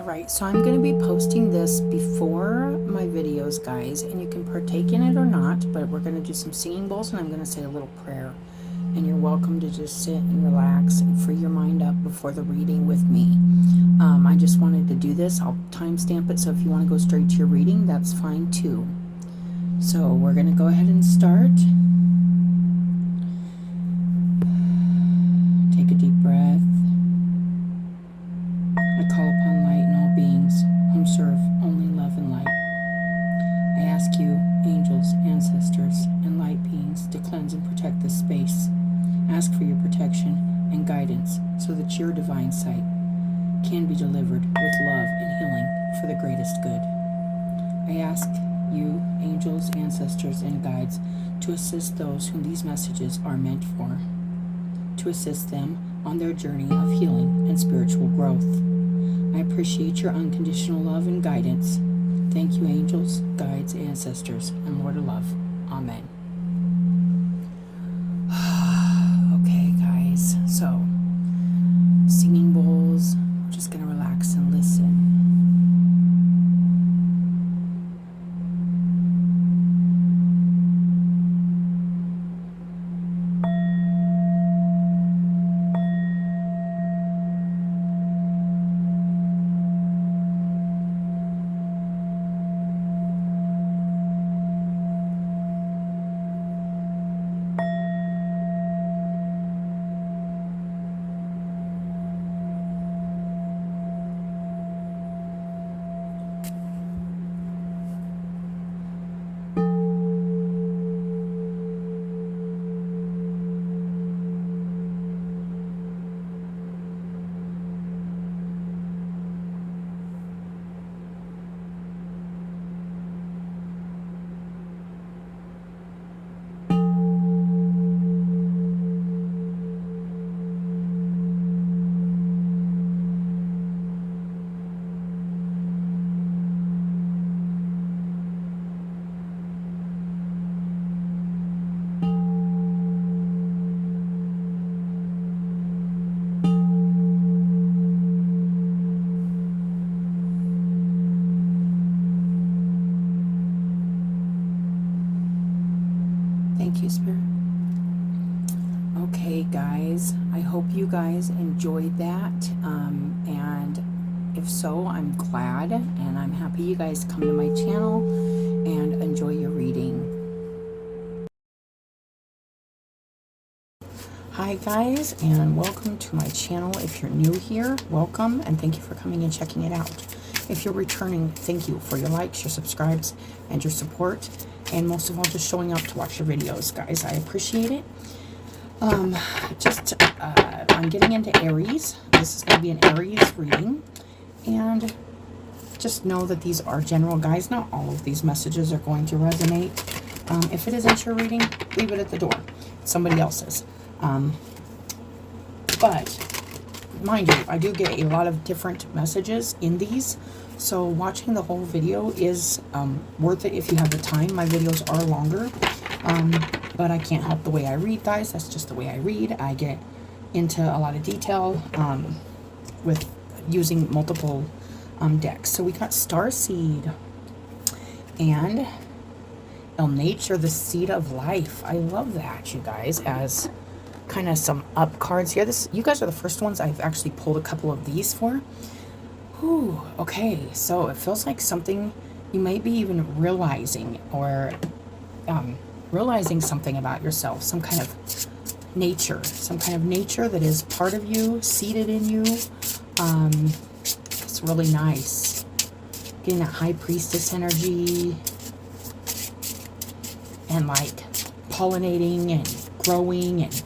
Alright, so I'm going to be posting this before my videos, guys, and you can partake in it or not, but we're going to do some singing bowls and I'm going to say a little prayer. And you're welcome to just sit and relax and free your mind up before the reading with me. I just wanted to do this. I'll timestamp it, so if you want to go straight to your reading, that's fine too. So we're going to go ahead and start. Take a deep breath. I call upon light and all beings whom serve only love and light. I ask you, angels, ancestors, and light beings, to cleanse and protect this space. Ask for your protection and guidance so that your divine sight can be delivered with love and healing for the greatest good. I ask you, angels, ancestors, and guides, to assist those whom these messages are meant for, to assist them on their journey of healing and spiritual growth. I appreciate your unconditional love and guidance. Thank you, angels, guides, ancestors, and Lord of Love. Amen. Okay, guys, so singing bowls. I'm just going to relax and listen. Thank you, Spirit. Okay, guys, I hope you guys enjoyed that, and if so, I'm glad, and I'm happy you guys come to my channel and enjoy your reading. Hi guys, and welcome to my channel. If you're new here, welcome, and thank you for coming and checking it out. If you're returning, thank you for your likes, your subscribes, and your support, and most of all, just showing up to watch your videos, guys. I appreciate it. I'm getting into Aries. This is going to be an Aries reading, and just know that these are general, guys. Not all of these messages are going to resonate. If it isn't your reading, leave it at the door. It's somebody else's. But mind you, I do get a lot of different messages in these, so watching the whole video is worth it if you have the time. My videos are longer, but I can't help the way I read, guys. That's just the way I read. I get into a lot of detail with using multiple decks. So we got Starseed and El Nature, the seed of life. I love that, you guys, as kind of some up cards here. You guys are the first ones I've actually pulled a couple of these for. Ooh, okay, so it feels like something you might be even realizing, or realizing something about yourself, some kind of nature that is part of you, seated in you. It's really nice. Getting that high priestess energy, and like pollinating and growing and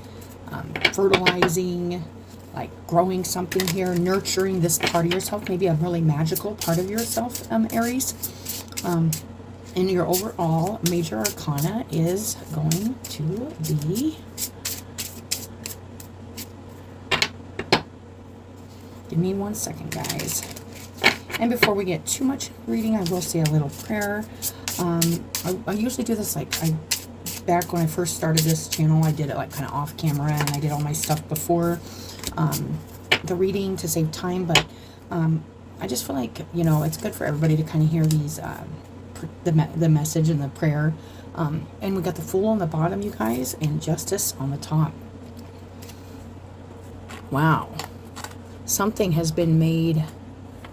fertilizing, like growing something here, nurturing this part of yourself, maybe a really magical part of yourself, Aries. And your overall major arcana is going to be, give me 1 second, guys. And before we get too much reading, I will say a little prayer. I usually do this back when I first started this channel. I did it like kind of off camera, and I did all my stuff before the reading to save time, but I just feel like, you know, it's good for everybody to kind of hear these, the message and the prayer. And we got the Fool on the bottom, you guys, and Justice on the top. Wow. Something has been made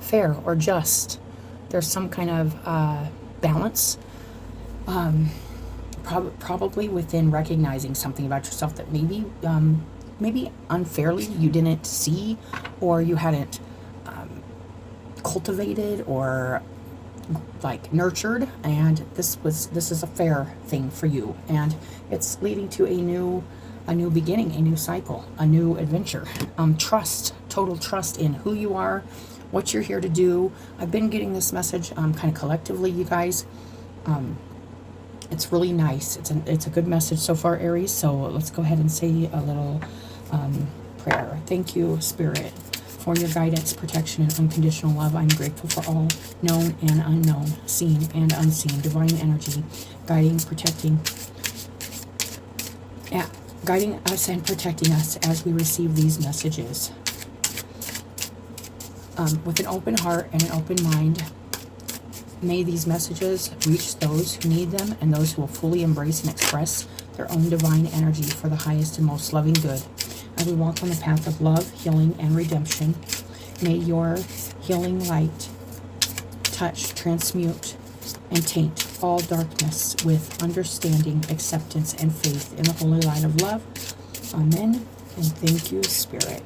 fair or just. There's some kind of balance. Probably within recognizing something about yourself that maybe unfairly you didn't see, or you hadn't cultivated or like nurtured, and this is a fair thing for you, and it's leading to a new beginning, a new cycle, a new adventure. Trust, total trust in who you are, what you're here to do. I've been getting this message kind of collectively, you guys. It's really nice. It's a good message so far, Aries. So let's go ahead and say a little prayer. Thank you, Spirit, for your guidance, protection, and unconditional love. I'm grateful for all known and unknown, seen and unseen, divine energy, guiding, protecting, guiding us and protecting us as we receive these messages. With an open heart and an open mind, may these messages reach those who need them and those who will fully embrace and express their own divine energy for the highest and most loving good. As we walk on the path of love, healing, and redemption, may your healing light touch, transmute, and taint all darkness with understanding, acceptance, and faith in the holy light of love. Amen. And thank you, Spirit.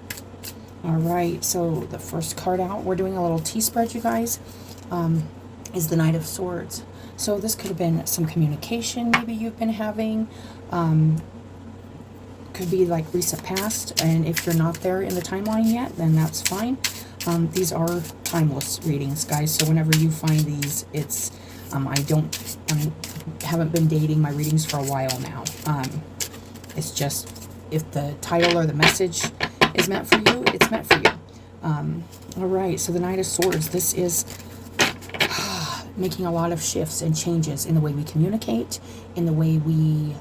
All right, so the first card out, we're doing a little T-spread, you guys, is the Knight of Swords. So this could have been some communication maybe you've been having. Could be like recent past, and if you're not there in the timeline yet, then that's fine. These are timeless readings, guys, so whenever you find these, it's I haven't been dating my readings for a while now. It's just, if the title or the message is meant for you, it's meant for you. All right, so the Knight of Swords, this is making a lot of shifts and changes in the way we communicate, in the way we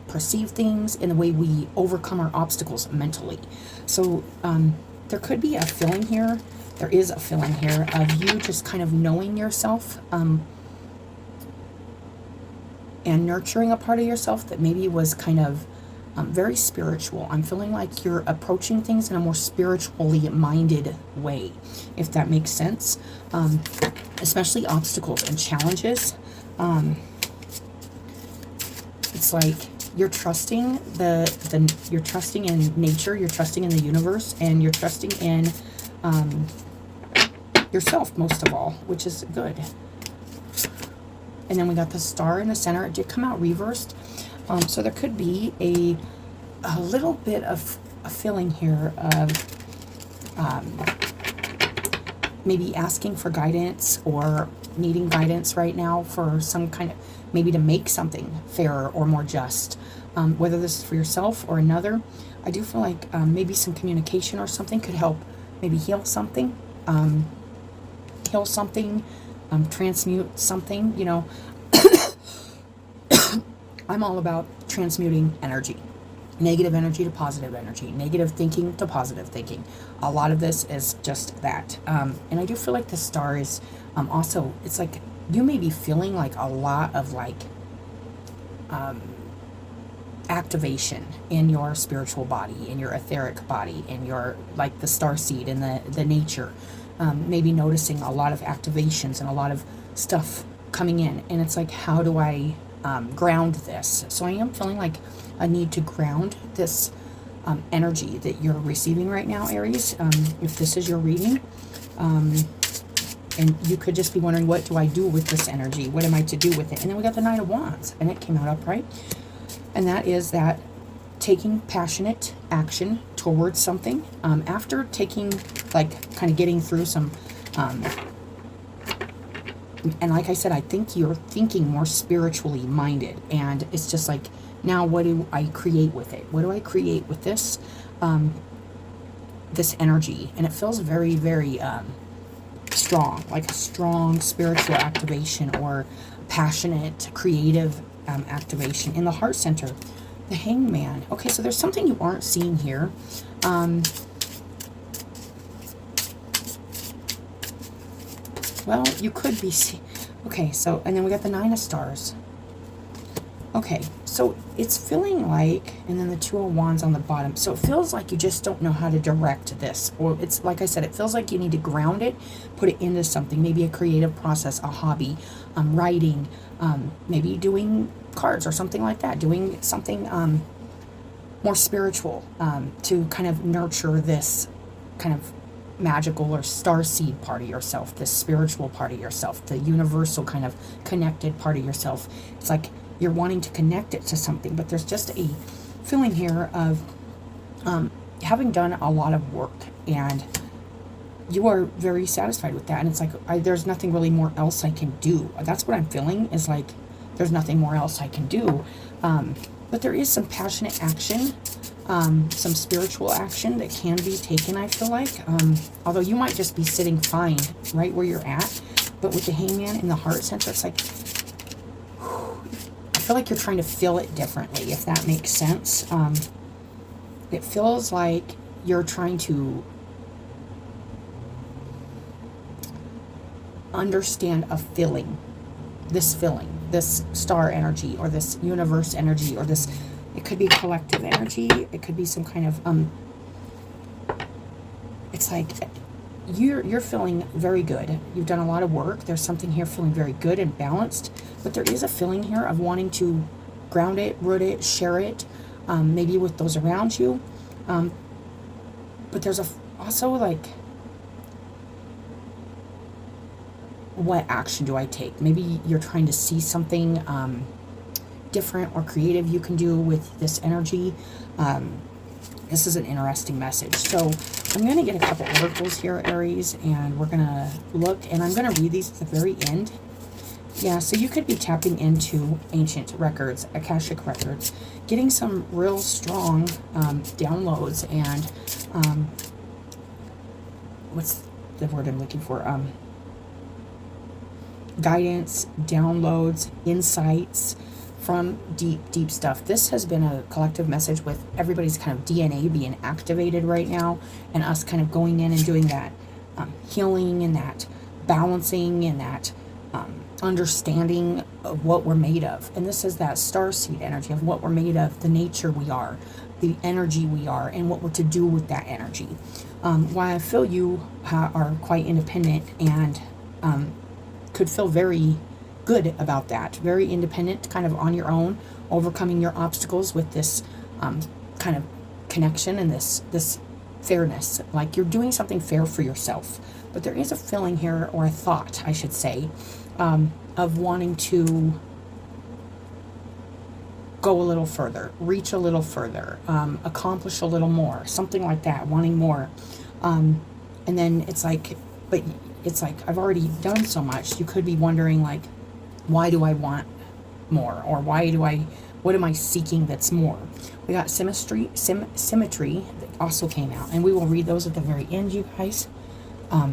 perceive things, in the way we overcome our obstacles mentally. So there could be a feeling here, there is a feeling here of you just kind of knowing yourself and nurturing a part of yourself that maybe was kind of very spiritual. I'm feeling like you're approaching things in a more spiritually minded way, if that makes sense. Especially obstacles and challenges. It's like you're trusting you're trusting in nature, you're trusting in the universe, and you're trusting in yourself most of all, which is good. And then we got the Star in the center. It did come out reversed. So there could be a little bit of a feeling here of maybe asking for guidance or needing guidance right now for some kind of, maybe to make something fairer or more just, whether this is for yourself or another. I do feel like maybe some communication or something could help maybe heal something, transmute something, you know. I'm all about transmuting energy. Negative energy to positive energy. Negative thinking to positive thinking. A lot of this is just that. And I do feel like the Star is also, it's like you may be feeling like a lot of like activation in your spiritual body, in your etheric body, in your, like the star seed and the nature. Maybe noticing a lot of activations and a lot of stuff coming in. And it's like, how do I ground this? So I am feeling like a need to ground this energy that you're receiving right now, Aries, if this is your reading. And you could just be wondering, what do I do with this energy? What am I to do with it? And then we got the Knight of Wands, and it came out upright. And that is that taking passionate action towards something after taking, like, kind of getting through some and like I said, I think you're thinking more spiritually minded, and it's just like, now what do I create with it? What do I create with this this energy? And it feels very, very strong, like a strong spiritual activation or passionate, creative activation in the heart center. The Hangman. Okay, so there's something you aren't seeing here. Well, you could be... Okay, so, and then we got the 9 of Stars. Okay, so it's feeling like, and then the 2 of Wands on the bottom. So it feels like you just don't know how to direct this. Or it's, like I said, it feels like you need to ground it, put it into something, maybe a creative process, a hobby, writing, maybe doing cards or something like that, doing something more spiritual to kind of nurture this kind of magical or star seed part of yourself, this spiritual part of yourself, the universal kind of connected part of yourself. It's like you're wanting to connect it to something, but there's just a feeling here of having done a lot of work, and you are very satisfied with that, and it's like there's nothing really more else I can do. That's what I'm feeling, is like there's nothing more else I can do. But there is some passionate action, some spiritual action that can be taken, I feel like. Although you might just be sitting fine right where you're at. But with the Hangman in the heart center, it's like, I feel like you're trying to feel it differently, if that makes sense. It feels like you're trying to understand a feeling, this star energy, or this universe energy, or this, it could be collective energy, it could be some kind of it's like you're feeling very good. You've done a lot of work. There's something here feeling very good and balanced, but there is a feeling here of wanting to ground it, root it, share it, maybe with those around you. But there's also like, what action do I take? Maybe you're trying to see something different or creative you can do with this energy. This is an interesting message. So I'm going to get a couple oracles here, Aries, and we're going to look, and I'm going to read these at the very end. Yeah, so you could be tapping into ancient records, Akashic records, getting some real strong downloads and what's the word I'm looking for? Guidance, downloads, insights from deep stuff. This has been a collective message with everybody's kind of DNA being activated right now, and us kind of going in and doing that healing and that balancing and that understanding of what we're made of. And this is that starseed energy of what we're made of, the nature we are, the energy we are, and what we're to do with that energy. Why I feel you are quite independent and could feel very good about that, very independent, kind of on your own, overcoming your obstacles with this kind of connection and this fairness, like you're doing something fair for yourself. But there is a feeling here, or a thought, I should say, of wanting to go a little further, reach a little further, accomplish a little more, something like that, wanting more. And then it's like, but it's like, I've already done so much. You could be wondering, like, why do I want more? Or what am I seeking that's more? We got symmetry that also came out, and we will read those at the very end, you guys.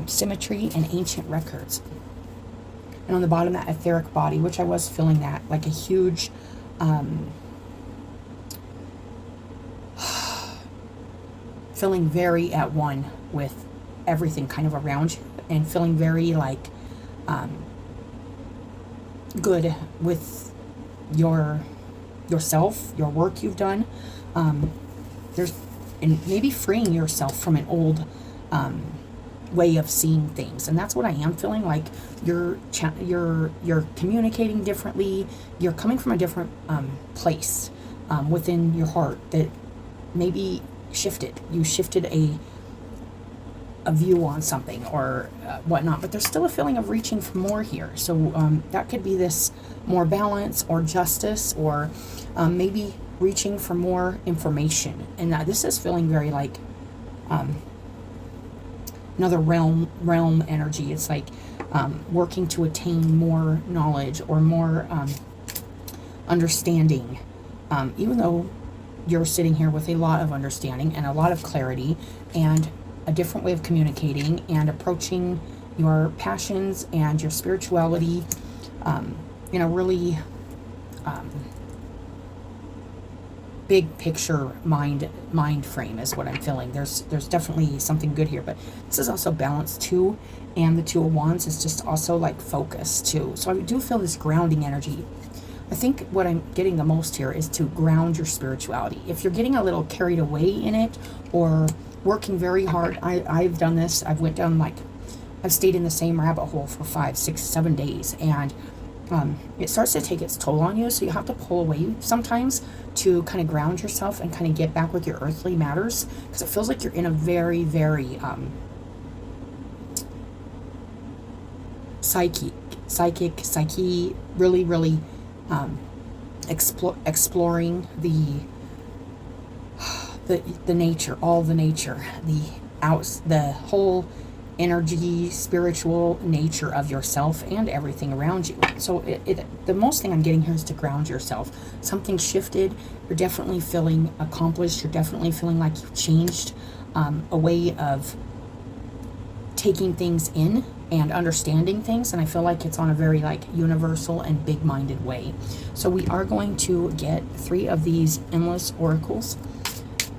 Symmetry and ancient records. And on the bottom, that etheric body, which I was feeling that, like a huge, feeling very at one with everything kind of around you, and feeling very like good with yourself, your work you've done. And maybe freeing yourself from an old way of seeing things, and that's what I am feeling like. You're communicating differently. You're coming from a different place within your heart that maybe shifted. You shifted a view on something or whatnot, but there's still a feeling of reaching for more here. So that could be this more balance or justice, or maybe reaching for more information. And this is feeling very like another realm energy. It's like working to attain more knowledge or more understanding, even though you're sitting here with a lot of understanding and a lot of clarity and a different way of communicating and approaching your passions and your spirituality in a really big picture mind frame is what I'm feeling. There's definitely something good here, but this is also balance too, and the Two of Wands is just also like focus too. So I do feel this grounding energy. I think what I'm getting the most here is to ground your spirituality. If you're getting a little carried away in it or working very hard, I've done this. I've went down like, I've stayed in the same rabbit hole for 5, 6, 7 days, and it starts to take its toll on you. So you have to pull away sometimes to kind of ground yourself and kind of get back with your earthly matters, because it feels like you're in a very, very psyche, really, really exploring the nature, all the nature, the whole energy, spiritual nature of yourself and everything around you. So the most thing I'm getting here is to ground yourself. Something shifted. You're definitely feeling accomplished. You're definitely feeling like you've changed a way of taking things in and understanding things, and I feel like it's on a very like universal and big-minded way. So we are going to get 3 of these endless oracles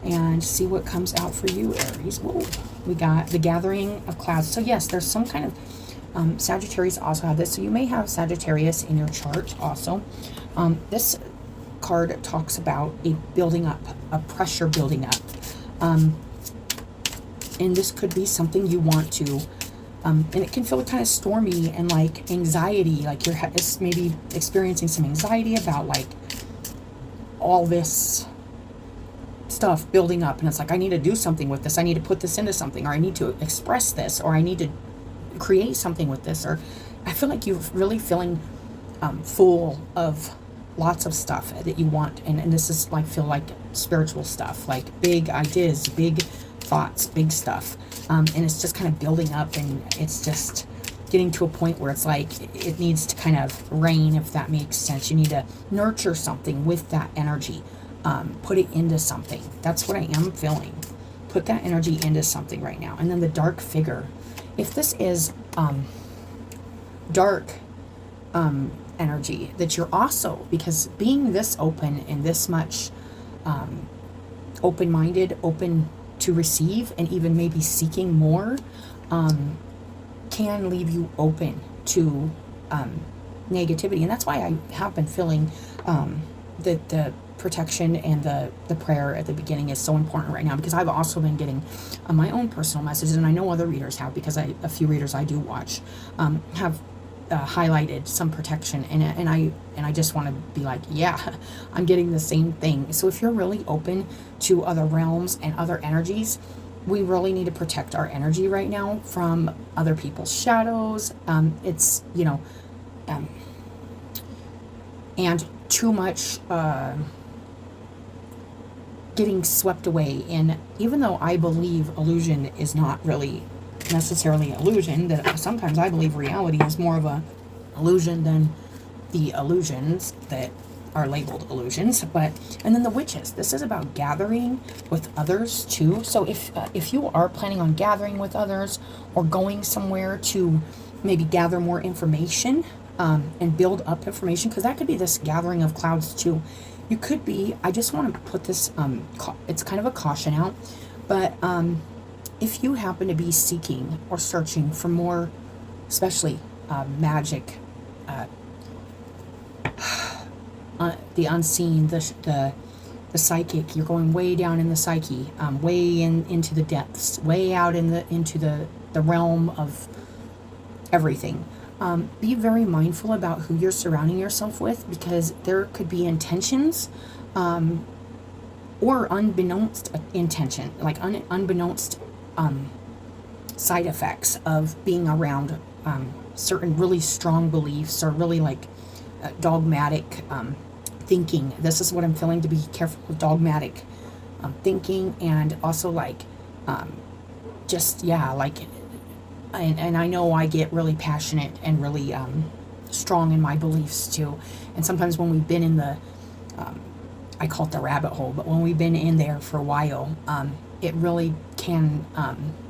and see what comes out for you, Aries. Whoa. We got the gathering of clouds. So yes, there's some kind of Sagittarius also have this. So you may have Sagittarius in your chart also. This card talks about a building up, a pressure building up. And this could be something you want to, and it can feel kind of stormy and like anxiety, like you're maybe experiencing some anxiety about like all this stuff building up, and it's like, I need to do something with this, I need to put this into something, or I need to express this, or I need to create something with this, or I feel like you're really feeling full of lots of stuff that you want, and this is like, feel like spiritual stuff, like big ideas, big thoughts, big stuff, and it's just kind of building up, and it's just getting to a point where it's like it needs to kind of rain, if that makes sense. You need to nurture something with that energy, put it into something. That's what I am feeling. Put that energy into something right now. And then the dark figure, if this is dark energy, that you're also, because being this open and this much open-minded, open to receive, and even maybe seeking more, can leave you open to negativity. And that's why I have been feeling the protection and the prayer at the beginning is so important right now, because I've also been getting my own personal messages, and I know other readers have, because a few readers I do watch have highlighted some protection, and I just want to be like, yeah, I'm getting the same thing. So if you're really open to other realms and other energies, we really need to protect our energy right now from other people's shadows. It's, you know, and too much getting swept away in, even though I believe illusion is not really necessarily illusion, that sometimes I believe reality is more of a illusion than the illusions that are labeled illusions. But, and then the witches, this is about gathering with others too. So if you are planning on gathering with others, or going somewhere to maybe gather more information, and build up information, because that could be this gathering of clouds too. You could be, I just want to put this, it's kind of a caution out, but if you happen to be seeking or searching for more, especially magic, the unseen, the psychic, you're going way down in the psyche, way into the depths, way out into the realm of everything. Be very mindful about who you're surrounding yourself with, because there could be intentions, or unbeknownst intention, like unbeknownst side effects of being around certain really strong beliefs, or really like dogmatic thinking. This is what I'm feeling, to be careful with dogmatic thinking, and also like just, yeah, like, and I know I get really passionate and really strong in my beliefs too. And sometimes when we've been in the, I call it the rabbit hole, but when we've been in there for a while, it really can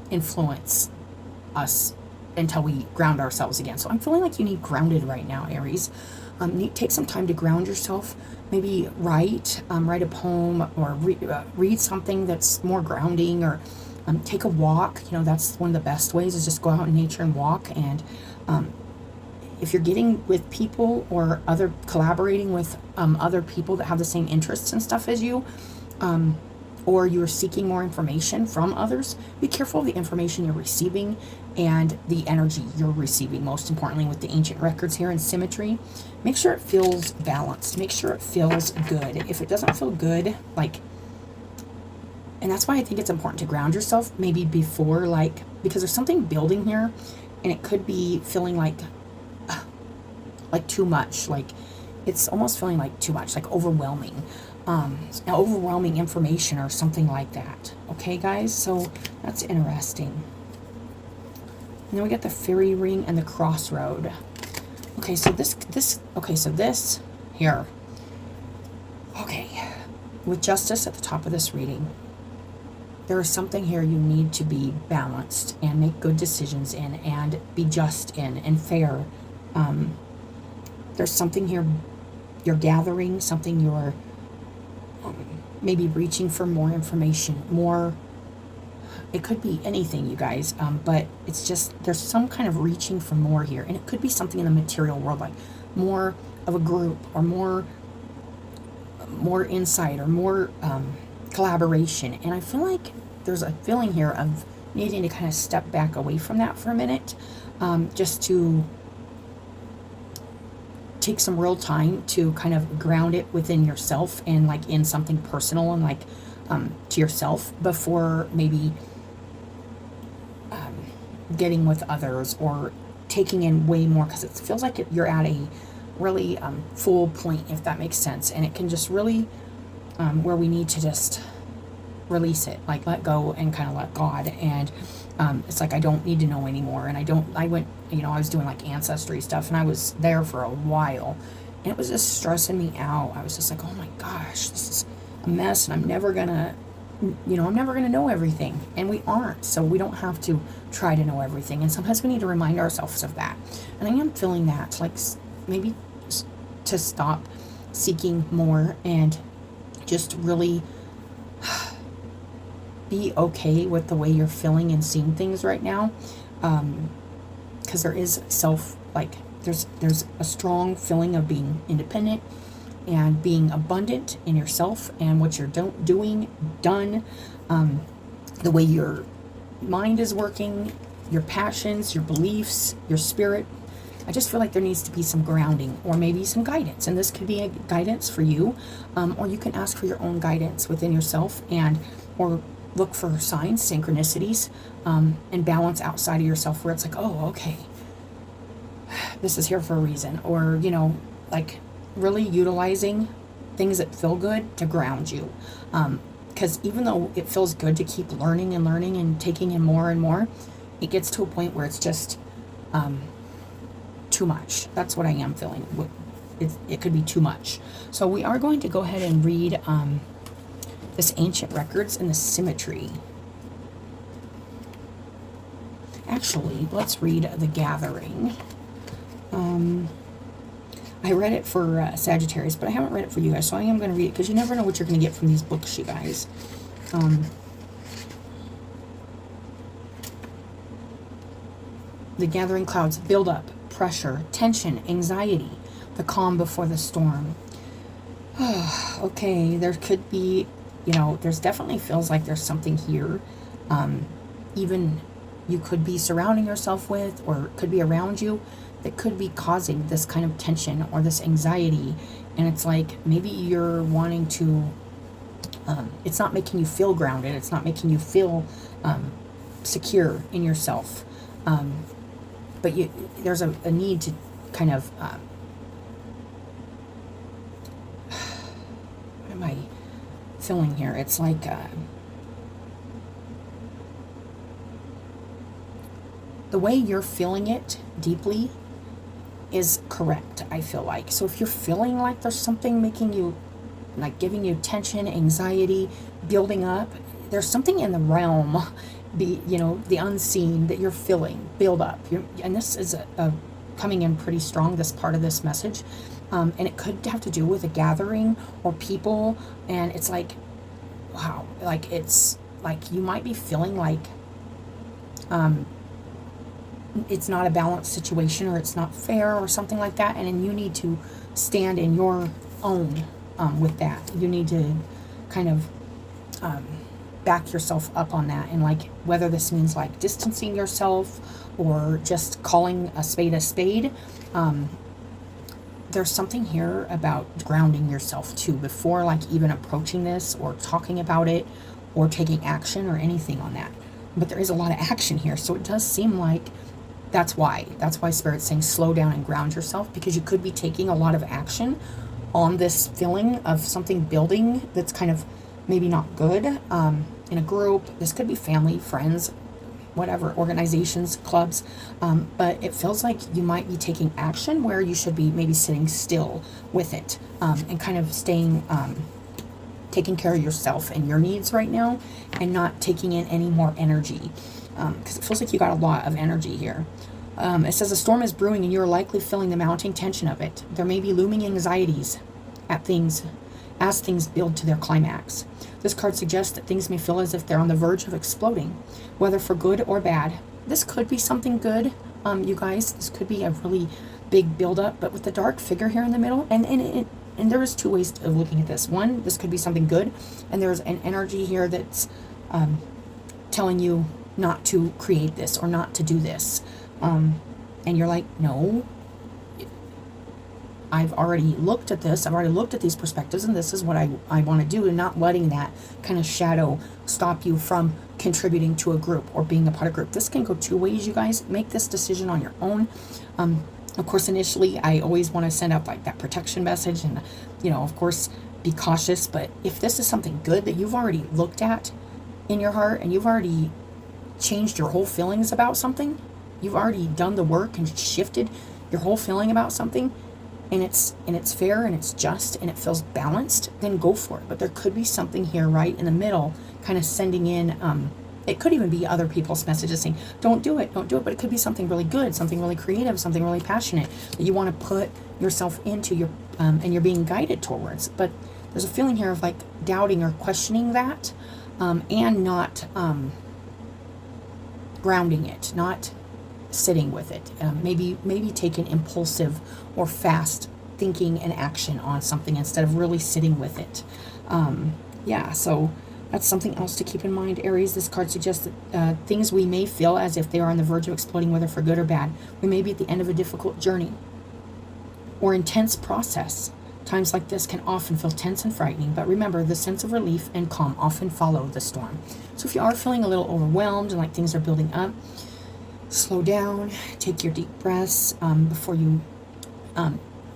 influence us until we ground ourselves again. So I'm feeling like you need grounded right now, Aries. Take some time to ground yourself, maybe write a poem, or read something that's more grounding, or take a walk. You know, that's one of the best ways, is just go out in nature and walk. And if you're getting with people, or collaborating with other people that have the same interests and stuff as you, or you're seeking more information from others, be careful of the information you're receiving and the energy you're receiving. Most importantly, with the ancient records here in symmetry, make sure it feels balanced. Make sure it feels good. If it doesn't feel good, and that's why I think it's important to ground yourself maybe before, because there's something building here, and it could be feeling like too much. It's almost feeling like too much, overwhelming. Overwhelming information or something like that. Okay, guys, so that's interesting. And then we got the fairy ring and the crossroad. Okay, so this here. Okay, with justice at the top of this reading, there is something here you need to be balanced and make good decisions in, and be just in, and fair. There's something here you're gathering, something you're maybe reaching for more information, more. It could be anything, you guys, but it's just there's some kind of reaching for more here, and it could be something in the material world, like more of a group, or more insight, or more collaboration. And I feel like there's a feeling here of needing to kind of step back away from that for a minute, just to take some real time to kind of ground it within yourself, and in something personal, and to yourself, before maybe getting with others, or taking in way more, because it feels like you're at a really full point, if that makes sense. And it can just really where we need to just release it, let go and kind of let God. And it's I don't need to know anymore. And I went, I was doing ancestry stuff, and I was there for a while, and it was just stressing me out. I was just oh my gosh, this is a mess, and I'm never gonna know everything. And we aren't, so we don't have to try to know everything. And sometimes we need to remind ourselves of that. And I am feeling that, maybe to stop seeking more, and just really be okay with the way you're feeling and seeing things right now. Because there is there's a strong feeling of being independent, and being abundant in yourself and what you're doing, the way your mind is working, your passions, your beliefs, your spirit. I just feel like there needs to be some grounding, or maybe some guidance. And this could be a guidance for you, or you can ask for your own guidance within yourself, or look for signs, synchronicities, and balance outside of yourself, where it's oh, okay, this is here for a reason. Or, really utilizing things that feel good to ground you. Because even though it feels good to keep learning and taking in more and more, it gets to a point where it's just too much. That's what I am feeling. It could be too much. So we are going to go ahead and read this ancient records and the symmetry. Actually, let's read the gathering. I read it for Sagittarius, but I haven't read it for you guys, so I am going to read it, because you never know what you're going to get from these books, you guys. The gathering clouds, build up, pressure, tension, anxiety, the calm before the storm. Okay, there could be, there's definitely feels like there's something here. Even you could be surrounding yourself with, or could be around you, that could be causing this kind of tension or this anxiety. And it's maybe you're wanting to, it's not making you feel grounded. It's not making you feel secure in yourself. But there's a need to kind of, what am I feeling here? It's the way you're feeling it deeply is correct, I feel like. So if you're feeling like there's something making you, giving you tension, anxiety, building up, there's something in the realm, the unseen, that you're feeling build up. And this is a coming in pretty strong, this part of this message. And it could have to do with a gathering or people. And it's like, wow, like it's like you might be feeling like it's not a balanced situation, or it's not fair, or something like that. And then you need to stand in your own with that. You need to kind of back yourself up on that. And like, whether this means like distancing yourself or just calling a spade, there's something here about grounding yourself too before like even approaching this or talking about it or taking action or anything on that. But there is a lot of action here, so it does seem like that's why Spirit's saying slow down and ground yourself, because you could be taking a lot of action on this feeling of something building that's kind of maybe not good in a group. This could be family, friends, whatever, organizations, clubs, but it feels like you might be taking action where you should be maybe sitting still with it, and kind of staying, taking care of yourself and your needs right now, and not taking in any more energy, because it feels like you got a lot of energy here. It says a storm is brewing and you're likely feeling the mounting tension of it. There may be looming anxieties at things as things build to their climax. This card suggests that things may feel as if they're on the verge of exploding, whether for good or bad. This could be something good, you guys. This could be a really big buildup, but with the dark figure here in the middle, and there is two ways of looking at this. One, this could be something good, and there's an energy here that's telling you not to create this or not to do this. And you're like, no, I've already looked at this. I've already looked at these perspectives, and this is what I want to do, and not letting that kind of shadow stop you from contributing to a group or being a part of a group. This can go two ways, you guys. Make this decision on your own. Of course, initially, I always want to send out like that protection message and, of course, be cautious. But if this is something good that you've already looked at in your heart, and you've already changed your whole feelings about something, you've already done the work and shifted your whole feeling about something, and it's fair and it's just and it feels balanced, then go for it. But there could be something here right in the middle, kind of sending in, it could even be other people's messages saying, don't do it, but it could be something really good, something really creative, something really passionate that you want to put yourself into your, and you're being guided towards. But there's a feeling here of like doubting or questioning that, and not grounding it, not sitting with it. Maybe take an impulsive or fast thinking and action on something instead of really sitting with it. So that's something else to keep in mind, Aries. This card suggests that things we may feel as if they are on the verge of exploding, whether for good or bad. We may be at the end of a difficult journey or intense process. Times like this can often feel tense and frightening, but remember, the sense of relief and calm often follow the storm. So if you are feeling a little overwhelmed and like things are building up, slow down, take your deep breaths before you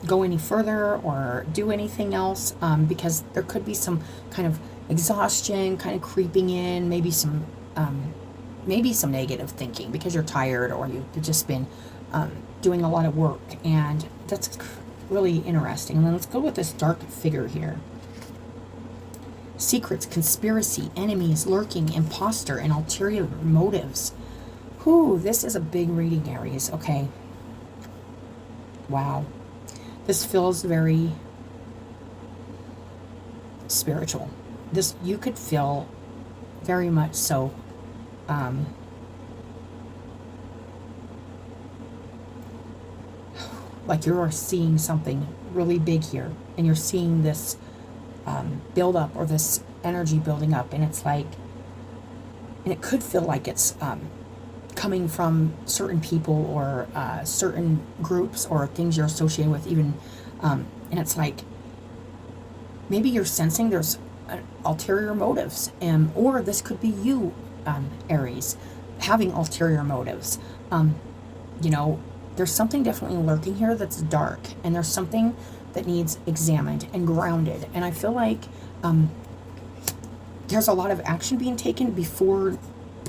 go any further or do anything else, because there could be some kind of exhaustion kind of creeping in, maybe some negative thinking because you're tired or you've just been doing a lot of work, and that's really interesting. And then let's go with this dark figure here. Secrets, conspiracy, enemies, lurking, imposter, and ulterior motives. Whew, this is a big reading, Aries. Okay. Wow. This feels very spiritual. This, you could feel very much so like you're seeing something really big here, and you're seeing this build up, or this energy building up, and it's like, and it could feel like it's coming from certain people or certain groups or things you're associated with even, and it's like maybe you're sensing there's ulterior motives, or this could be you, Aries, having ulterior motives. There's something definitely lurking here that's dark, and there's something that needs examined and grounded, and I feel like there's a lot of action being taken before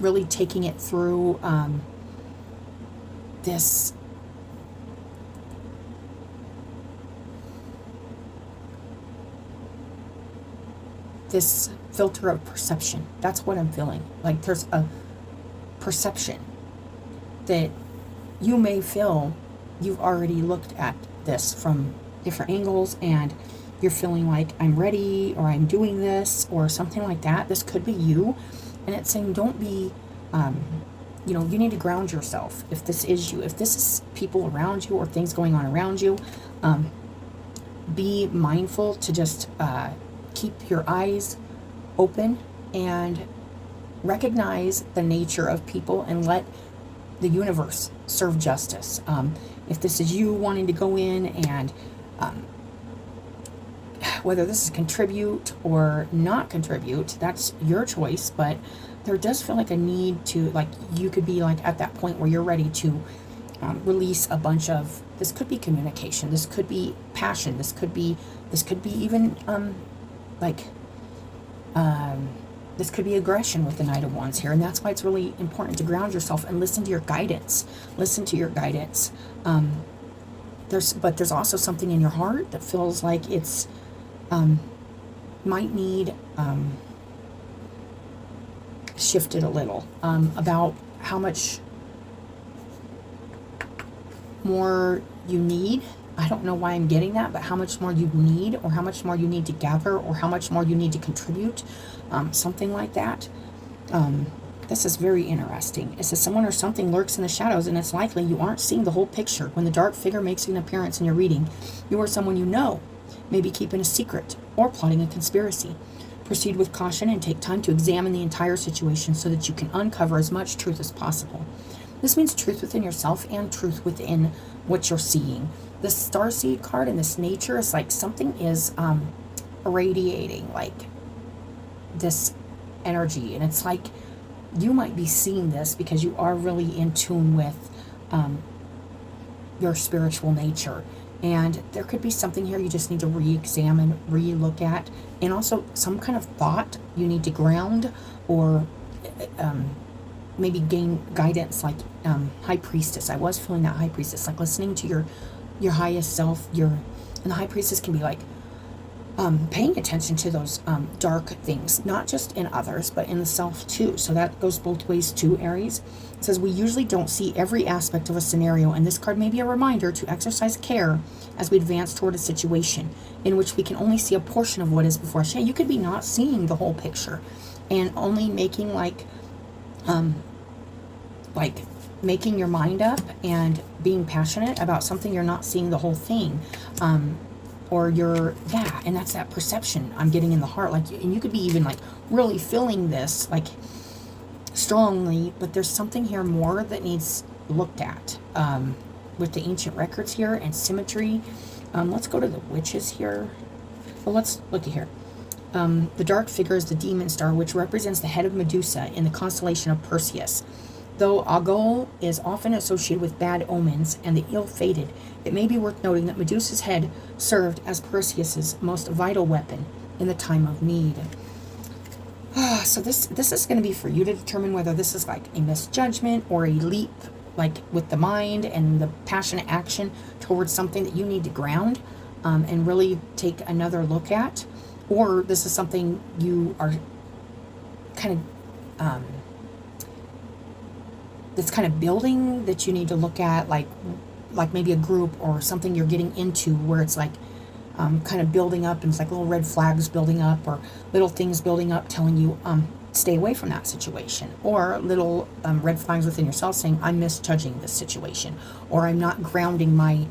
really taking it through this filter of perception. That's what I'm feeling. Like there's a perception that you may feel you've already looked at this from different angles and you're feeling like I'm ready or I'm doing this or something like that. This could be you. And it's saying don't be, you know, you need to ground yourself. If this is you, if this is people around you or things going on around you, be mindful to just keep your eyes open and recognize the nature of people and let the universe serve justice. If this is you wanting to go in and whether this is contribute or not contribute, that's your choice, but there does feel like a need to, like, you could be like at that point where you're ready to release a bunch of, this could be communication, this could be passion, this could be even this could be aggression with the Knight of Wands here, and that's why it's really important to ground yourself and listen to your guidance. Listen to your guidance. There's also something in your heart that feels like it's might need shifted a little about how much more you need. I don't know why I'm getting that, but how much more you need, or how much more you need to gather, or how much more you need to contribute, something like that. This is very interesting. It says someone or something lurks in the shadows, and it's likely you aren't seeing the whole picture. When the dark figure makes an appearance in your reading, you or someone you know may be keeping a secret or plotting a conspiracy. Proceed with caution and take time to examine the entire situation so that you can uncover as much truth as possible. This means truth within yourself and truth within what you're seeing. The Starseed card and this nature is like something is irradiating like this energy, and it's like you might be seeing this because you are really in tune with your spiritual nature. And there could be something here you just need to re-examine, re-look at, and also some kind of thought you need to ground, or maybe gain guidance, like High Priestess. I was feeling that High Priestess, like listening to your highest self. And the High Priestess can be like paying attention to those dark things, not just in others, but in the self too. So that goes both ways too, Aries. It says we usually don't see every aspect of a scenario, and this card may be a reminder to exercise care as we advance toward a situation in which we can only see a portion of what is before us. Yeah, you could be not seeing the whole picture and only making like making your mind up and being passionate about something. You're not seeing the whole thing. Or and that's that perception I'm getting in the heart. Like, and you could be even like really feeling this like strongly, but there's something here more that needs looked at with the ancient records here and symmetry. Let's go to the witches here. Well, let's look at here. The dark figure is the demon star, which represents the head of Medusa in the constellation of Perseus. Though Algol is often associated with bad omens and the ill-fated, it may be worth noting that Medusa's head served as Perseus's most vital weapon in the time of need. So this is going to be for you to determine whether this is like a misjudgment or a leap, like with the mind and the passionate action towards something that you need to ground and really take another look at, or this is something you are kind of that's kind of building that you need to look at, like maybe a group or something you're getting into where it's like kind of building up, and it's like little red flags building up or little things building up telling you stay away from that situation, or little red flags within yourself saying I'm misjudging this situation, or I'm not grounding my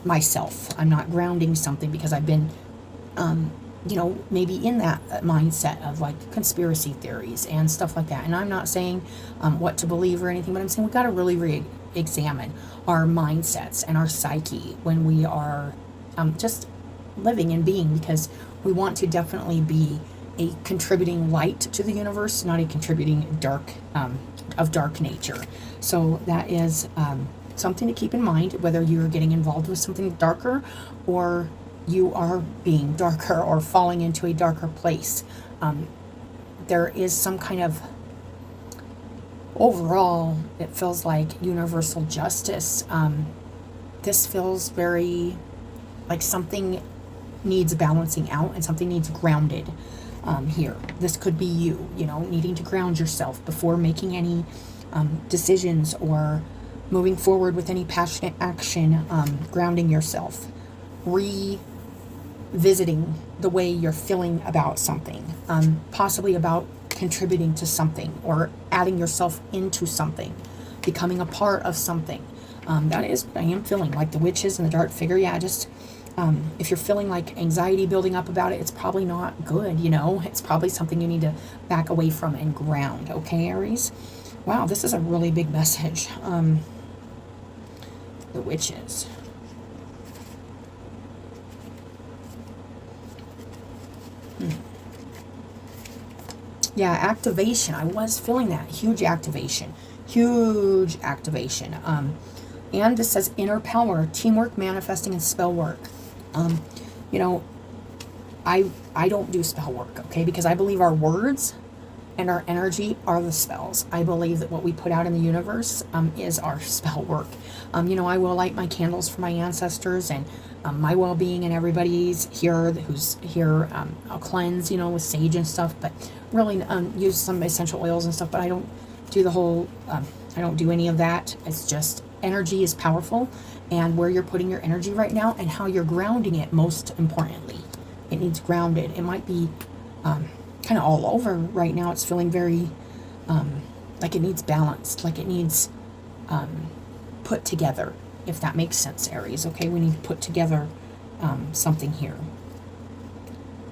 myself. I'm not grounding something because I've been maybe in that mindset of like conspiracy theories and stuff like that. And I'm not saying what to believe or anything, but I'm saying we got to really re-examine our mindsets and our psyche when we are just living and being, because we want to definitely be a contributing light to the universe, not a contributing dark of dark nature. So that is something to keep in mind, whether you're getting involved with something darker or you are being darker or falling into a darker place. There is some kind of overall, it feels like universal justice. This feels very like something needs balancing out and something needs grounded here. This could be you needing to ground yourself before making any decisions or moving forward with any passionate action, grounding yourself, revisiting the way you're feeling about something, possibly about contributing to something or adding yourself into something, becoming a part of something. That is what I am feeling, like the witches and the dark figure. Yeah, just if you're feeling like anxiety building up about it, it's probably not good, you know. It's probably something you need to back away from and ground, okay, Aries? Wow, this is a really big message. The witches. Yeah, activation. I was feeling that. Huge activation. Huge activation. And this says inner power, teamwork, manifesting, and spell work. You know, I don't do spell work, okay? Because I believe our words and our energy are the spells. I believe that what we put out in the universe is our spell work. You know, I will light my candles for my ancestors and my well-being and everybody's here who's here. I'll cleanse, you know, with sage and stuff, but really use some essential oils and stuff, but I don't do the whole, I don't do any of that. It's just energy is powerful, and where you're putting your energy right now and how you're grounding it, most importantly. It needs grounded. It might be kind of all over right now. It's feeling very like it needs balanced, like it needs put together, if that makes sense, Aries. Okay, we need to put together something here.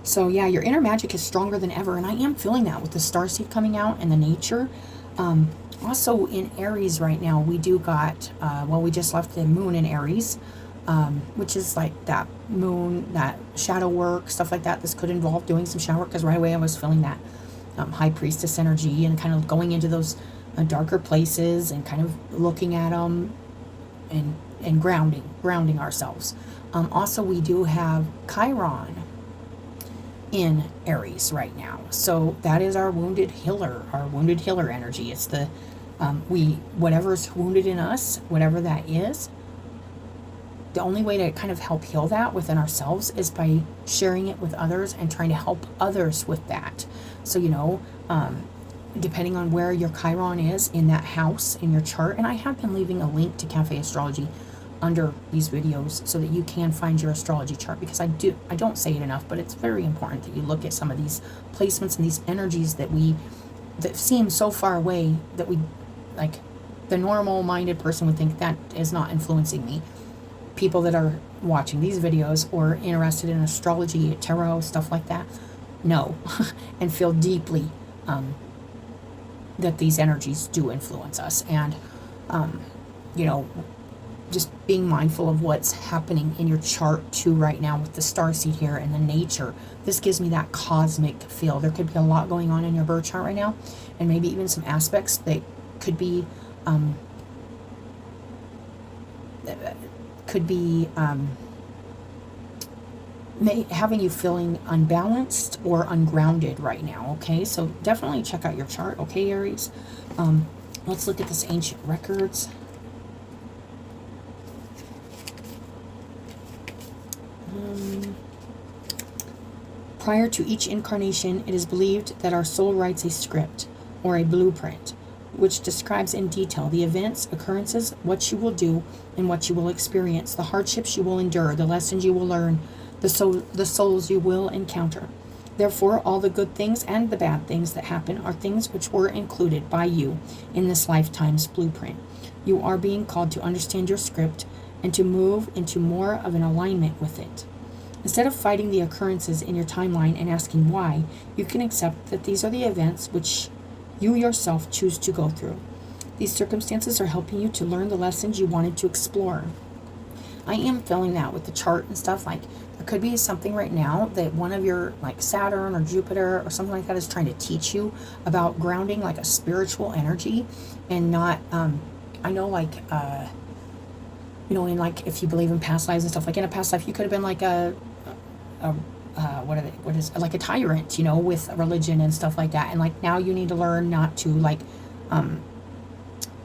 So yeah, your inner magic is stronger than ever, and I am feeling that with the starseed coming out and the nature. Also in Aries right now, we do got, well, we just left the moon in Aries, which is like that moon, that shadow work, stuff like that. This could involve doing some shadow work, because right away I was feeling that high priestess energy and kind of going into those darker places and kind of looking at them and grounding ourselves. Also, we do have Chiron in Aries right now, so that is our wounded healer energy. It's the whatever's wounded in us, whatever that is, the only way to kind of help heal that within ourselves is by sharing it with others and trying to help others with that. So, you know, depending on where your Chiron is in that house in your chart, and I have been leaving a link to Cafe Astrology under these videos so that you can find your astrology chart, because I don't say it enough, but it's very important that you look at some of these placements and these energies that seem so far away that we, like, the normal minded person would think that is not influencing me. People that are watching these videos or interested in astrology, tarot, stuff like that, know and feel deeply that these energies do influence us. And you know, just being mindful of what's happening in your chart too right now with the starseed here and the nature. This gives me that cosmic feel. There could be a lot going on in your birth chart right now, and maybe even some aspects that could be having you feeling unbalanced or ungrounded right now. Okay, so definitely check out your chart, okay, Aries? Let's look at this ancient records. Prior to each incarnation, it is believed that our soul writes a script or a blueprint which describes in detail the events, occurrences, what you will do, and what you will experience, the hardships you will endure, the lessons you will learn, the souls you will encounter. Therefore, all the good things and the bad things that happen are things which were included by you in this lifetime's blueprint. You are being called to understand your script and to move into more of an alignment with it. Instead of fighting the occurrences in your timeline and asking why, you can accept that these are the events which you yourself choose to go through. These circumstances are helping you to learn the lessons you wanted to explore. I am feeling that with the chart and stuff. Like, there could be something right now that one of your, like Saturn or Jupiter or something like that, is trying to teach you about grounding, like a spiritual energy, and not, I know, like, you know, in, like, if you believe in past lives and stuff, like in a past life you could have been like what is like a tyrant, you know, with religion and stuff like that, and like now you need to learn not to, like,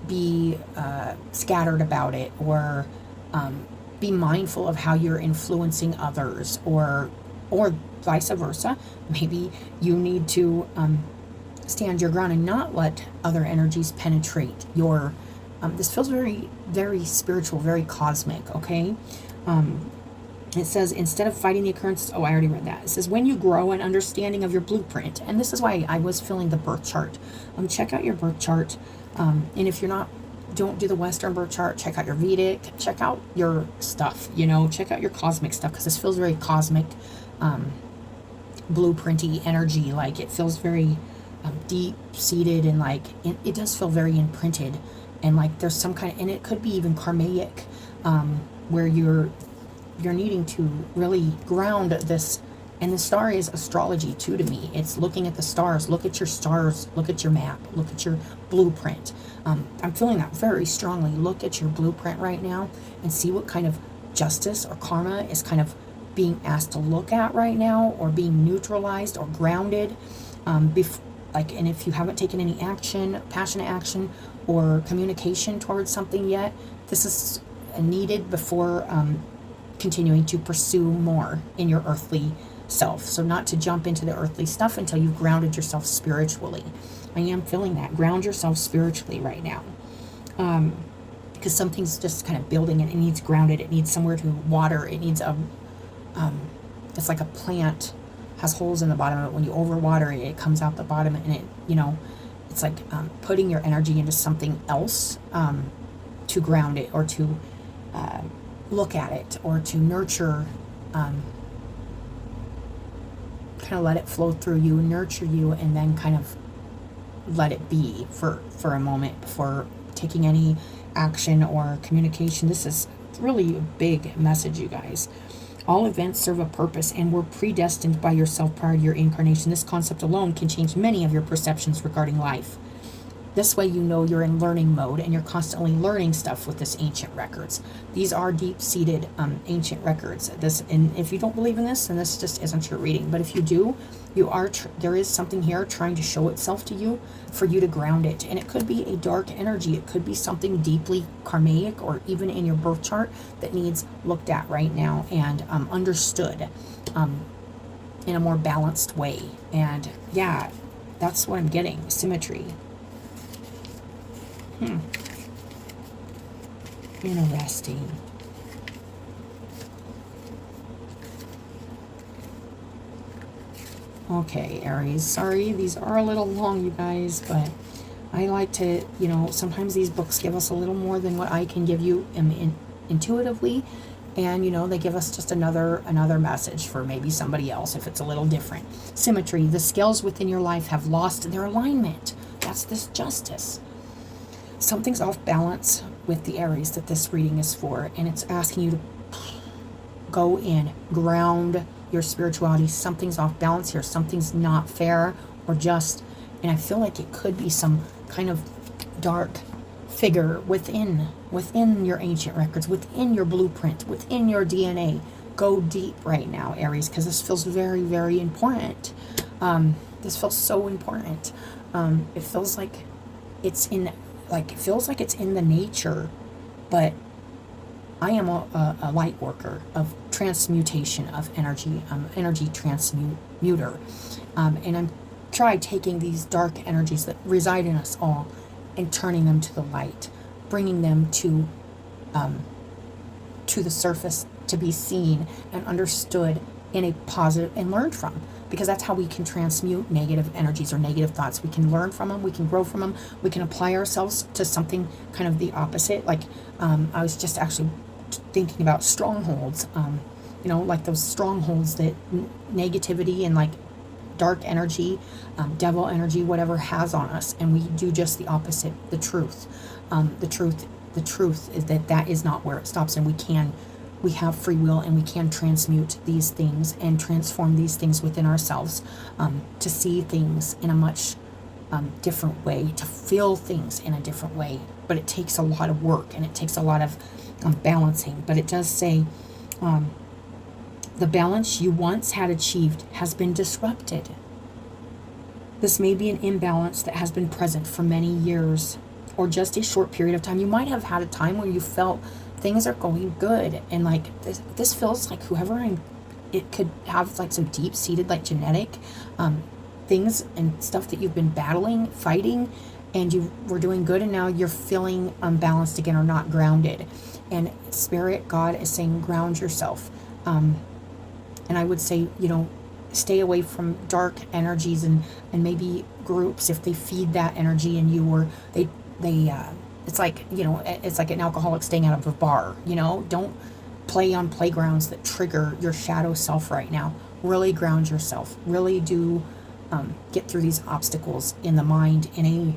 be scattered about it, or be mindful of how you're influencing others, or vice versa. Maybe you need to stand your ground and not let other energies penetrate your This feels very, very spiritual, very cosmic, okay? It says, instead of fighting the occurrence, oh, I already read that. It says, when you grow an understanding of your blueprint, and this is why I was filling the birth chart. Check out your birth chart. And if you're not, don't do the Western birth chart, check out your Vedic, check out your stuff, you know, check out your cosmic stuff, because this feels very cosmic, blueprinty energy. Like, it feels very deep-seated, and like, it does feel very imprinted, and like there's some kind of, and it could be even karmic, where you're needing to really ground this. And the star is astrology too to me. It's looking at the stars. Look at your stars. Look at your map. Look at your blueprint. I'm feeling that very strongly. Look at your blueprint right now and see what kind of justice or karma is kind of being asked to look at right now, or being neutralized or grounded. And if you haven't taken any action, passionate action or communication towards something yet, this is needed before continuing to pursue more in your earthly self. So not to jump into the earthly stuff until you've grounded yourself spiritually. I am feeling that. Ground yourself spiritually right now. Because something's just kind of building, and it needs grounded. It needs somewhere to water. It needs it's like a plant has holes in the bottom of it. When you overwater it, it comes out the bottom, and it, you know, it's like putting your energy into something else to ground it, or to look at it, or to nurture, kind of let it flow through you, nurture you, and then kind of let it be for a moment before taking any action or communication. This is really a big message, you guys. All events serve a purpose and were predestined by yourself prior to your incarnation. This concept alone can change many of your perceptions regarding life. This way you know you're in learning mode, and you're constantly learning stuff with this ancient records. These are deep-seated ancient records. And if you don't believe in this, then this just isn't your reading. But if you do, there is something here trying to show itself to you for you to ground it. And it could be a dark energy. It could be something deeply karmic, or even in your birth chart, that needs looked at right now and understood in a more balanced way. And yeah, that's what I'm getting. Symmetry. Interesting. Okay, Aries. Sorry, these are a little long, you guys, but I like to, you know, sometimes these books give us a little more than what I can give you intuitively. And, you know, they give us just another message for maybe somebody else if it's a little different. Symmetry. The scales within your life have lost their alignment. That's this justice. Something's off balance with the Aries that this reading is for, and it's asking you to go in, ground your spirituality. Something's off balance here. Something's not fair or just, and I feel like it could be some kind of dark figure within your ancient records, within your blueprint, within your DNA. Go deep right now, Aries, because this feels very, very important. This feels so important. It feels like it's in the nature, but I am a light worker of transmutation of energy, energy transmuter, and I'm trying taking these dark energies that reside in us all and turning them to the light, bringing them to the surface to be seen and understood in a positive and learned from. Because that's how we can transmute negative energies or negative thoughts. We can learn from them. We can grow from them. We can apply ourselves to something kind of the opposite. Like, I was just actually thinking about strongholds. You know, like those strongholds that negativity and like dark energy, devil energy, whatever has on us. And we do just the opposite. The truth. The truth is that is not where it stops. And we have free will, and we can transmute these things and transform these things within ourselves, to see things in a much different way, to feel things in a different way. But it takes a lot of work, and it takes a lot of balancing. But it does say the balance you once had achieved has been disrupted. This may be an imbalance that has been present for many years, or just a short period of time. You might have had a time where you felt things are going good, and like this feels like it could have like some deep-seated like genetic things and stuff that you've been battling, fighting, and you were doing good, and now you're feeling unbalanced again or not grounded. And Spirit, God is saying, ground yourself. And I would say, stay away from dark energies and maybe groups if they feed that energy in you, or they it's like, it's like an alcoholic staying out of a bar. Don't play on playgrounds that trigger your shadow self right now. Really ground yourself. Really do get through these obstacles in the mind in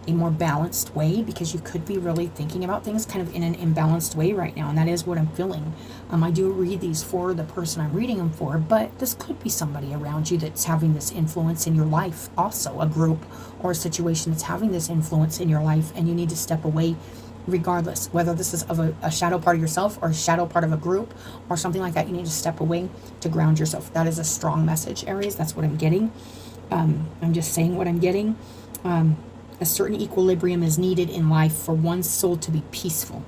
a more balanced way, because you could be really thinking about things kind of in an imbalanced way right now, and that is what I'm feeling. I do read these for the person I'm reading them for, but this could be somebody around you that's having this influence in your life, also a group or a situation that's having this influence in your life, and you need to step away regardless, whether this is of a shadow part of yourself or a shadow part of a group or something like that. You need to step away to ground yourself. That is a strong message, Aries. That's what I'm getting. I'm just saying what I'm getting. A certain equilibrium is needed in life for one's soul to be peaceful.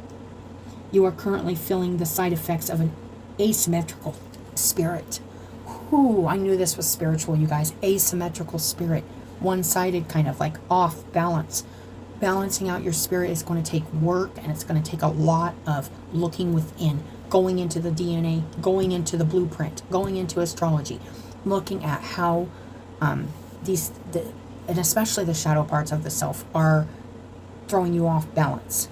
You are currently feeling the side effects of an asymmetrical spirit. Ooh, I knew this was spiritual, you guys. Asymmetrical spirit. One-sided, kind of like off balance. Balancing out your spirit is going to take work, and it's going to take a lot of looking within, going into the DNA, going into the blueprint, going into astrology, looking at how and especially the shadow parts of the self are throwing you off balance.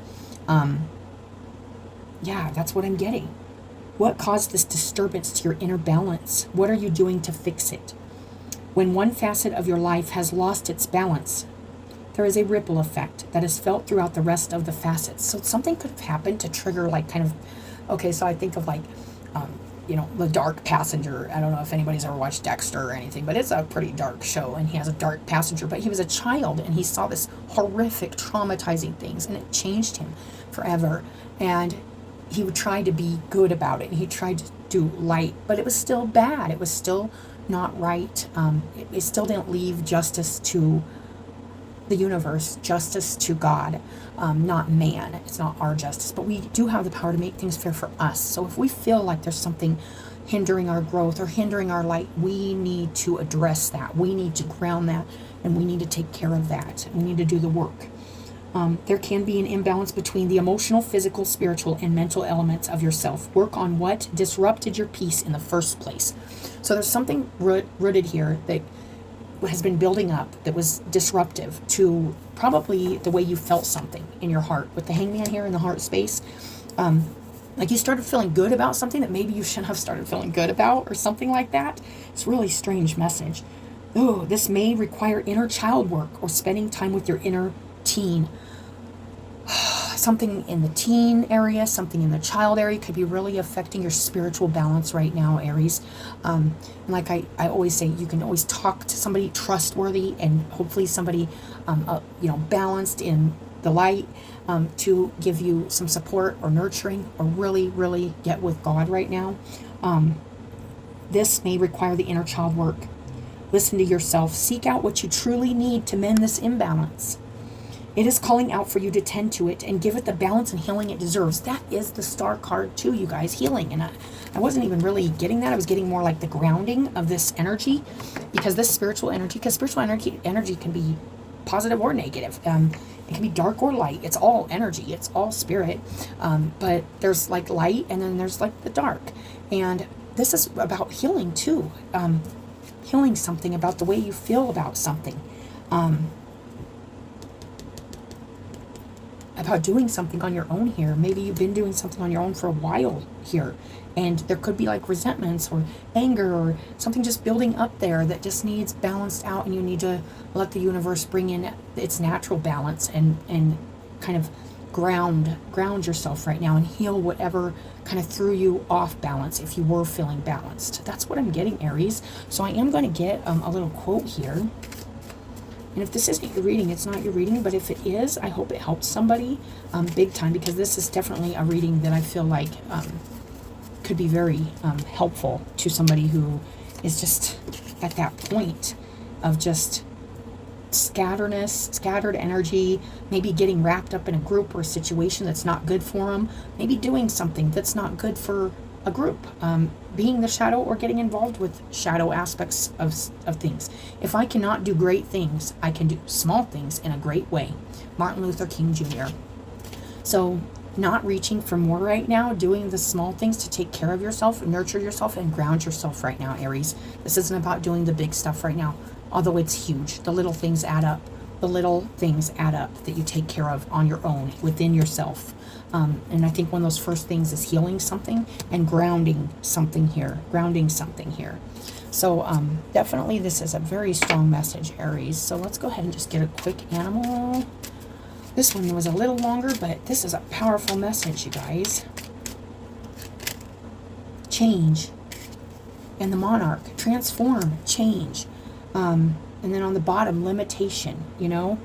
Yeah, that's what I'm getting. What caused this disturbance to your inner balance? What are you doing to fix it? When one facet of your life has lost its balance, there is a ripple effect that is felt throughout the rest of the facets. So something could have happened to trigger okay, so I think of the Dark Passenger. I don't know if anybody's ever watched Dexter or anything, but it's a pretty dark show, and he has a dark passenger, but he was a child, and he saw this horrific, traumatizing things, and it changed him forever. And he would try to be good about it, and he tried to do light, but it was still bad. It was still not right. It still didn't leave justice to the universe, justice to God, not man. It's not our justice, but we do have the power to make things fair for us. So if we feel like there's something hindering our growth or hindering our light, we need to address that. We need to ground that, and we need to take care of that. We need to do the work. There can be an imbalance between the emotional, physical, spiritual, and mental elements of yourself. Work on what disrupted your peace in the first place. So there's something rooted here that has been building up that was disruptive to probably the way you felt something in your heart. With the hangman here in the heart space, like you started feeling good about something that maybe you shouldn't have started feeling good about, or something like that. It's a really strange message. Oh, this may require inner child work or spending time with your inner teen. Something in the teen area, something in the child area could be really affecting your spiritual balance right now, Aries. And like I always say, you can always talk to somebody trustworthy, and hopefully somebody, balanced in the light, to give you some support or nurturing, or really, really get with God right now. This may require the inner child work. Listen to yourself. Seek out what you truly need to mend this imbalance. It is calling out for you to tend to it and give it the balance and healing it deserves. That is the star card too, you guys, healing. And I wasn't even really getting that. I was getting more like the grounding of this energy, because spiritual energy can be positive or negative. It can be dark or light. It's all energy. It's all spirit. But there's like light, and then there's like the dark. And this is about healing too. Healing something about the way you feel about something. About doing something on your own here. Maybe you've been doing something on your own for a while here, and there could be like resentments or anger or something just building up there that just needs balanced out, and you need to let the universe bring in its natural balance and kind of ground yourself right now and heal whatever kind of threw you off balance if you were feeling balanced. That's what I'm getting, Aries. So I am going to get a little quote here. And if this isn't your reading, it's not your reading. But if it is, I hope it helps somebody big time, because this is definitely a reading that I feel like could be very helpful to somebody who is just at that point of just scattered energy, maybe getting wrapped up in a group or a situation that's not good for them, maybe doing something that's not good for a group, being the shadow or getting involved with shadow aspects of things. If I cannot do great things, I can do small things in a great way. Martin Luther King Jr. So not reaching for more right now, doing the small things to take care of yourself, nurture yourself, and ground yourself right now, Aries. This isn't about doing the big stuff right now, although it's huge. The little things add up. The little things add up that you take care of on your own, within yourself. And I think one of those first things is healing something and grounding something here. So definitely this is a very strong message, Aries. So let's go ahead and just get a quick animal. This one was a little longer, but this is a powerful message, you guys. Change. And the monarch. Transform. Change. And then on the bottom, limitation, you know.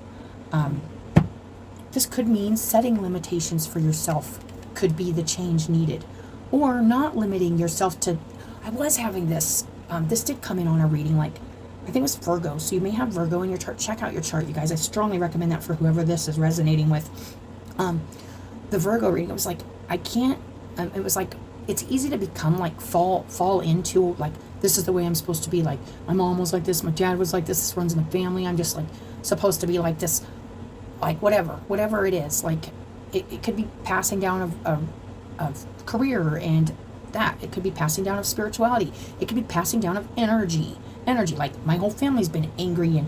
This could mean setting limitations for yourself. Could be the change needed. Or not limiting yourself to... I was having this. This did come in on a reading, like, I think it was Virgo. So you may have Virgo in your chart. Check out your chart, you guys. I strongly recommend that for whoever this is resonating with. The Virgo reading, it was like, I can't... it was like, it's easy to become, like, fall into, like, this is the way I'm supposed to be. Like, my mom was like this. My dad was like this. This runs in the family. I'm just, like, supposed to be like this. Like, whatever it is. Like, it could be passing down of career and that. It could be passing down of spirituality. It could be passing down of energy. Like, my whole family's been angry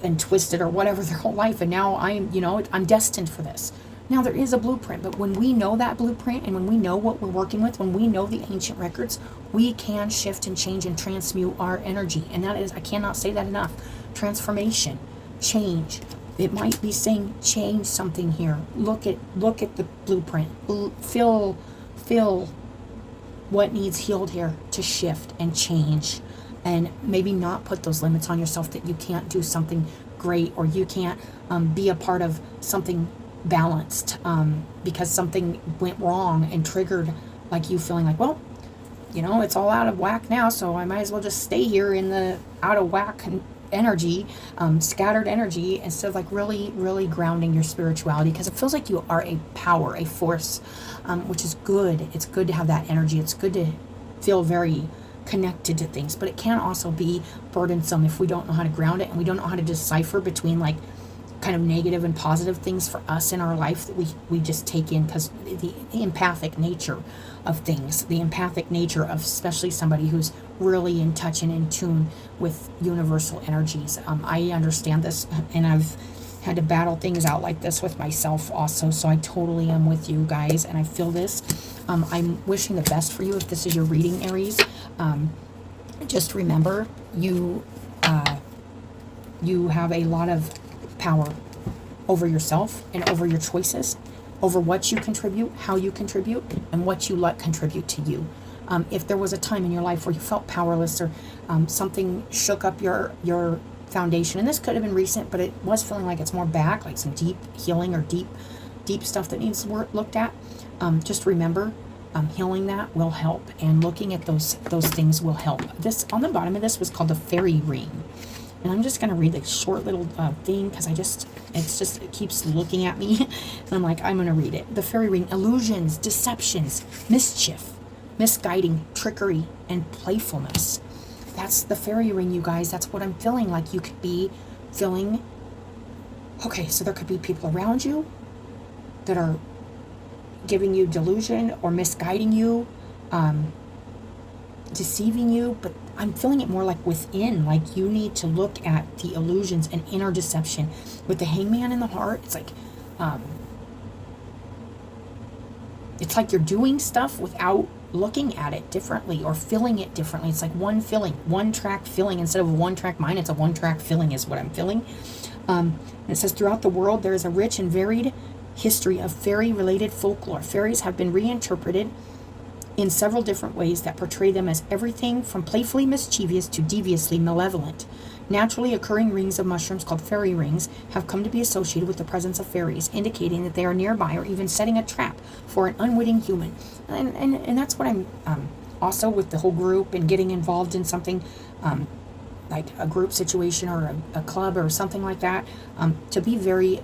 and twisted or whatever their whole life. And now I'm destined for this. Now, there is a blueprint, but when we know that blueprint and when we know what we're working with, when we know the ancient records, we can shift and change and transmute our energy. And that is, I cannot say that enough. Transformation, change. It might be saying change something here. Look at the blueprint. Feel what needs healed here to shift and change. And maybe not put those limits on yourself that you can't do something great or you can't be a part of something balanced because something went wrong and triggered, like you feeling like, well, it's all out of whack now, so I might as well just stay here in the out of whack energy, scattered energy, instead of like really, really grounding your spirituality, because it feels like you are a power, a force, which is good. It's good to have that energy. It's good to feel very connected to things, but it can also be burdensome if we don't know how to ground it and we don't know how to decipher between like kind of negative and positive things for us in our life that we just take in, because the empathic nature of things, the empathic nature of especially somebody who's really in touch and in tune with universal energies. I understand this, and I've had to battle things out like this with myself also, so I totally am with you guys, and I feel this. I'm wishing the best for you if this is your reading, Aries. Just remember, you have a lot of power over yourself and over your choices, over what you contribute, how you contribute, and what you let contribute to you. If there was a time in your life where you felt powerless or something shook up your foundation, and this could have been recent, but it was feeling like it's more back, like some deep healing or deep stuff that needs looked at, just remember, healing that will help, and looking at those things will help. This on the bottom of this was called the fairy ring. And I'm just going to read the short little thing, because it keeps looking at me. And I'm like, I'm going to read it. The fairy ring: illusions, deceptions, mischief, misguiding, trickery, and playfulness. That's the fairy ring, you guys. That's what I'm feeling like you could be feeling. Okay, so there could be people around you that are giving you delusion or misguiding you, deceiving you, but I'm feeling it more like within, like you need to look at the illusions and inner deception. With the hangman in the heart, it's like you're doing stuff without looking at it differently or feeling it differently. It's like one track filling instead of a one track mind. It's a one track filling is what I'm feeling. And it says, throughout the world there is a rich and varied history of fairy related folklore. Fairies have been reinterpreted in several different ways that portray them as everything from playfully mischievous to deviously malevolent. Naturally occurring rings of mushrooms called fairy rings have come to be associated with the presence of fairies, indicating that they are nearby or even setting a trap for an unwitting human. And that's what I'm also with the whole group and getting involved in something like a group situation or a club or something like that, to be very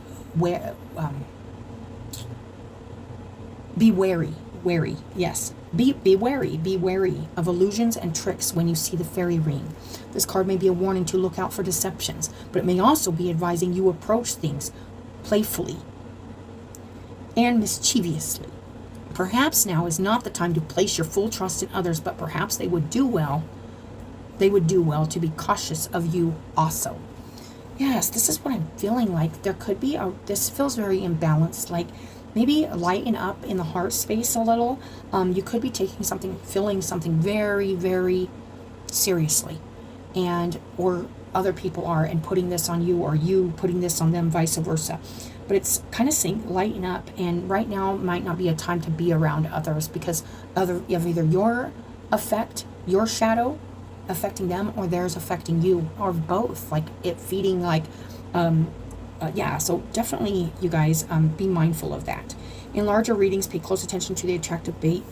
be wary. wary. Yes. Be wary. Be wary of illusions and tricks when you see the fairy ring. This card may be a warning to look out for deceptions, but it may also be advising you approach things playfully and mischievously. Perhaps now is not the time to place your full trust in others, but perhaps they would do well to be cautious of you also. Yes, this is what I'm feeling like. There could be this feels very imbalanced, like maybe lighten up in the heart space a little. You could be feeling something very, very seriously, or other people are, and putting this on you, or you putting this on them, vice versa. But it's kind of saying lighten up, and right now might not be a time to be around others, because of either your shadow affecting them, or theirs affecting you, or both, like it feeding, like so definitely, you guys, be mindful of that. In larger readings, pay close attention to the attractive bait.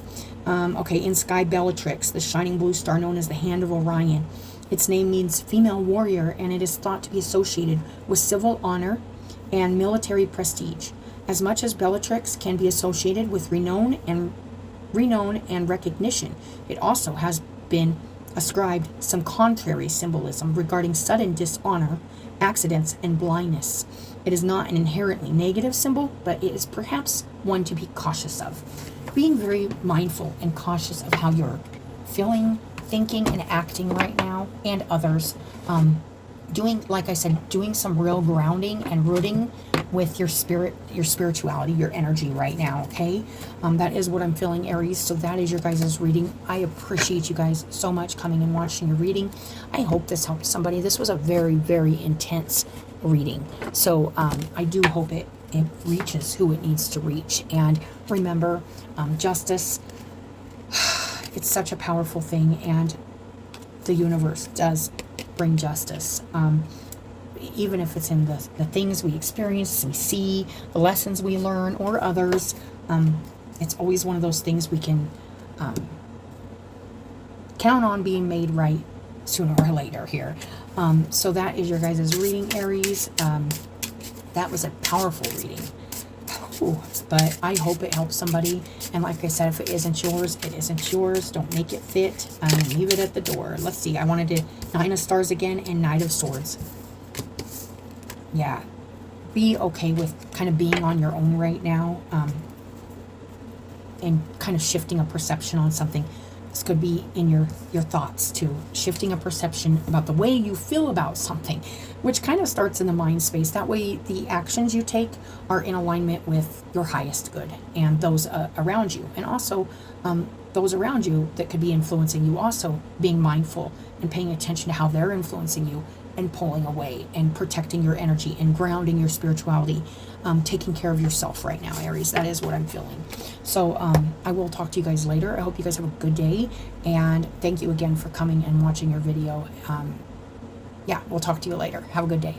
In Sky Bellatrix, the shining blue star known as the Hand of Orion. Its name means female warrior, and it is thought to be associated with civil honor and military prestige. As much as Bellatrix can be associated with renown and recognition, it also has been ascribed some contrary symbolism regarding sudden dishonor, accidents, and blindness. It is not an inherently negative symbol, but it is perhaps one to be cautious of. Being very mindful and cautious of how you're feeling, thinking, and acting right now, and others. Like I said, doing some real grounding and rooting with your spirit, your spirituality, your energy right now, okay? That is what I'm feeling, Aries. So that is your guys' reading. I appreciate you guys so much coming and watching your reading. I hope this helped somebody. This was a very, very intense reading. So I do hope it reaches who it needs to reach. And remember, justice, it's such a powerful thing, and the universe does bring justice. Even if it's in the things we experience, we see, the lessons we learn, or others, it's always one of those things we can count on being made right sooner or later here. So that is your guys' reading, Aries. That was a powerful reading. Ooh, but I hope it helps somebody. And like I said, if it isn't yours, it isn't yours. Don't make it fit. Leave it at the door. Let's see. I wanted to Nine of Stars again and Knight of Swords. Yeah. Be okay with kind of being on your own right now. And kind of shifting a perception on something. This could be in your thoughts too. Shifting a perception about the way you feel about something, which kind of starts in the mind space. That way the actions you take are in alignment with your highest good and those around you. And also those around you that could be influencing you, also being mindful and paying attention to how they're influencing you, and pulling away and protecting your energy and grounding your spirituality, taking care of yourself right now, Aries. That is what I'm feeling. So I will talk to you guys later. I hope you guys have a good day, and thank you again for coming and watching your video. Yeah, we'll talk to you later. Have a good day.